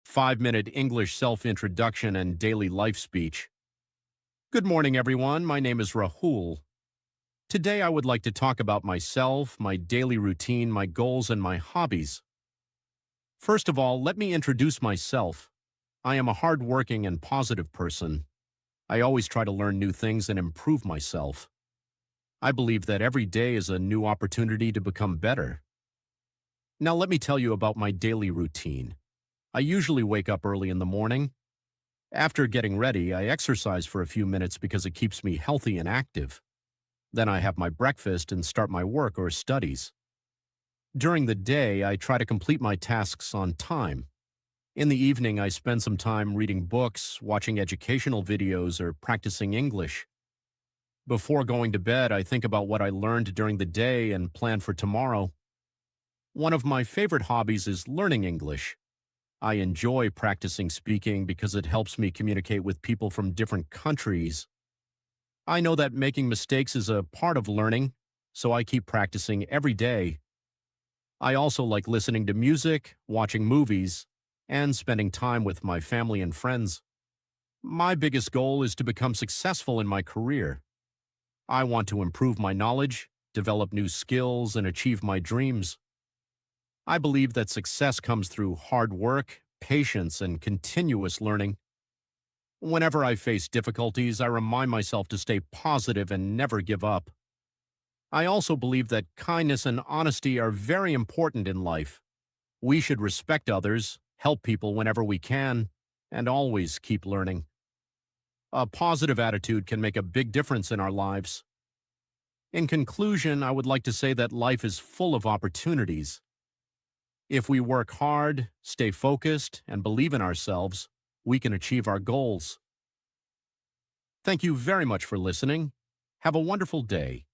5-minute English self-introduction and daily life speech. Good morning, everyone. My name is Rahul. Today, I would like to talk about myself, my daily routine, my goals, and my hobbies. First of all, let me introduce myself. I am a hardworking and positive person. I always try to learn new things and improve myself. I believe that every day is a new opportunity to become better. Now, let me tell you about my daily routine. I usually wake up early in the morning. After getting ready, I exercise for a few minutes because it keeps me healthy and active. Then I have my breakfast and start my work or studies. During the day, I try to complete my tasks on time. In the evening, I spend some time reading books, watching educational videos, or practicing English. Before going to bed, I think about what I learned during the day and plan for tomorrow. One of my favorite hobbies is learning English. I enjoy practicing speaking because it helps me communicate with people from different countries. I know that making mistakes is a part of learning, so I keep practicing every day. I also like listening to music, watching movies, and spending time with my family and friends. My biggest goal is to become successful in my career. I want to improve my knowledge, develop new skills, and achieve my dreams. I believe that success comes through hard work, patience, and continuous learning. Whenever I face difficulties, I remind myself to stay positive and never give up. I also believe that kindness and honesty are very important in life. We should respect others, help people whenever we can, and always keep learning. A positive attitude can make a big difference in our lives. In conclusion, I would like to say that life is full of opportunities. If we work hard, stay focused, and believe in ourselves, we can achieve our goals. Thank you very much for listening. Have a wonderful day.